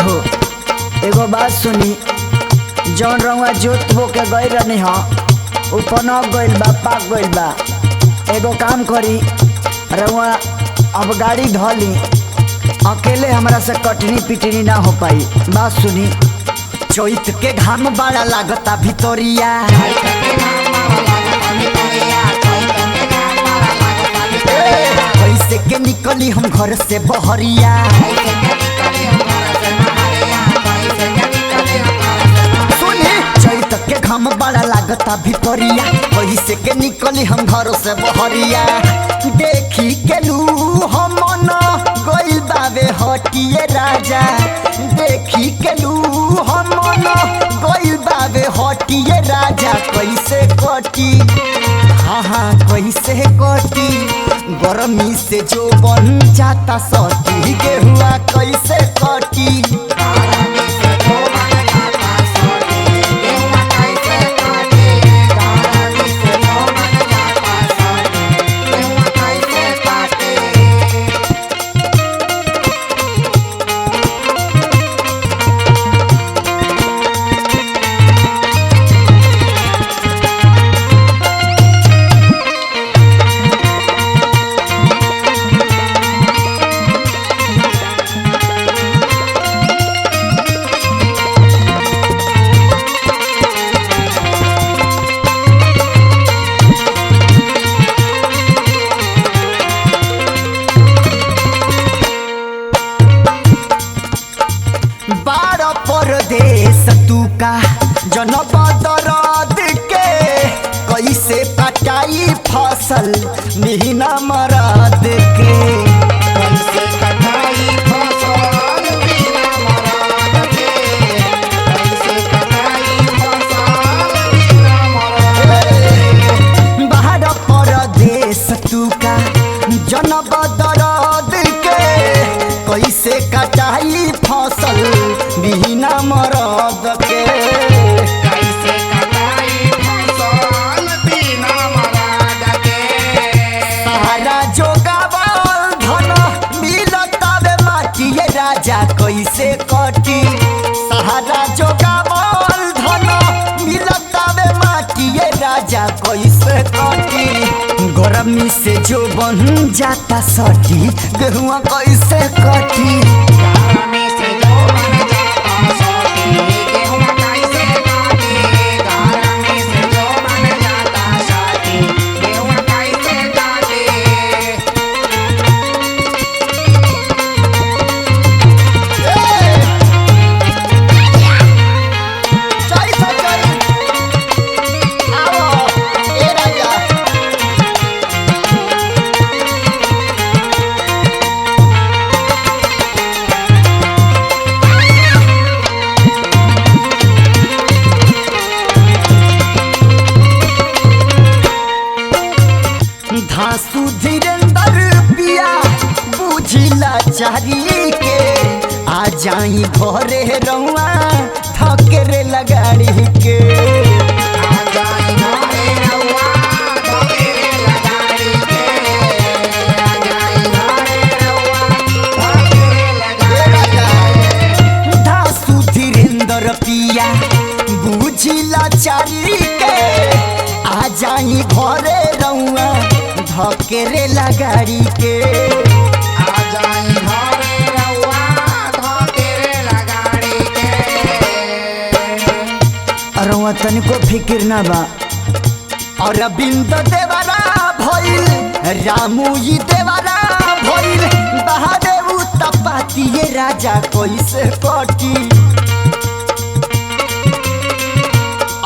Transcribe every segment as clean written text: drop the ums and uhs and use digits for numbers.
हो एगो बात सुनी। जौन रंगवा जोत बो के गई रहनी हो उपनक गइल बा पाक गइल बा। एगो काम करी रंगवा अब गाड़ी धली अकेले हमरा से कटनी पिटनी ना हो पाई। बात सुनी। चैत के घाम बड़ा लागता भितरिया, कैसे के निकली हम घर से बहरिया। सुनी चैत के घाम बड़ा लागता भितरिया, कैसे के निकली हम घर से बहरिया। देखी के लू हम न गइल बाबे हटिए राजा, देखी के लू हम न गइल बाबे हटिए राजा। कैसे कटी हाँ कैसे कटी गर्मी से जो बन जाता सटी गेहुआ कैसे कटी। परदेश तू का जनब दरद के कैसे पटाई फसल महीना मरद के। कैसे कटाई फसल महीना मरद के, कैसे कटाई फसल महीना मरद। बाहर परदेश तू का जनब दरद के कैसे कटाई फसल बिना मरद के। कैसे कटाई फसल बिना मरद के। सहारा जोगावल धन मिलतावे माटिए राजा कैसे कटी। सहारा जोगावल धन मिलतावे माटिए राजा कैसे कटी। गर्मी से जो बन जाता सटी गेहुआ कैसे कटी। गर्मी से जो बन जाता सटी गेहुआ कैसे कटी। गर्मी से जो बन जाता सटी गेहुआ कैसे कटी। धासु धीरेन्द्र पिया बुझिला चारी के आ जाई घरे रउआ थकेरे लगाड़ी के। आ जाई घरे रउआ थकेरे लगाड़ी के। आ जाई घरे रउआ थकेरे लगाड़ी के। धासु धीरेन्द्र पिया बुझिला चारी के आ जाई घरे रउआ धकेरे लगाड़ी के। आ जाई घरे रउआ धकेरे लगाड़ी के। रउआ तनिको फिकिर ना बा। और बिंद देवरा भइल रामू ई देवरा भइल बहादेव तपातिए राजा कैसे कटी।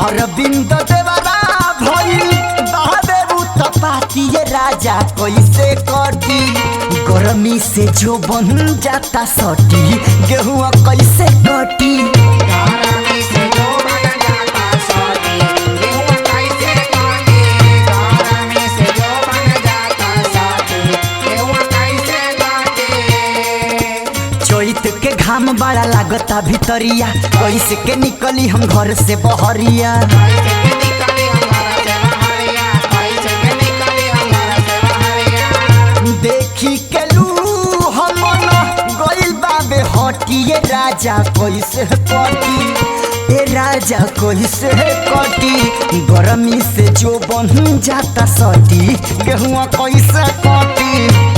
और बिंद देवरा भइल बहादेव तपातिए राजा कैसे कटी। गर्मी से जो बन जाता सटी गेहुआ कैसे कटी। गर्मी से जो बन जाता सटी गेहुआ कैसे कटी। गर्मी से जो बन जाता सटी गेहुआ कैसे कटी। चैत के घाम बड़ा लागता भितरिया, कैसे के निकली हम घर से बहरिया। देखी के लू हम गइल बाबे हट कटी ये राजा कैसे कटी ए राजा कैसे कटी गर्मी से जो बन जाता सटी गेहुआ कैसे कटी।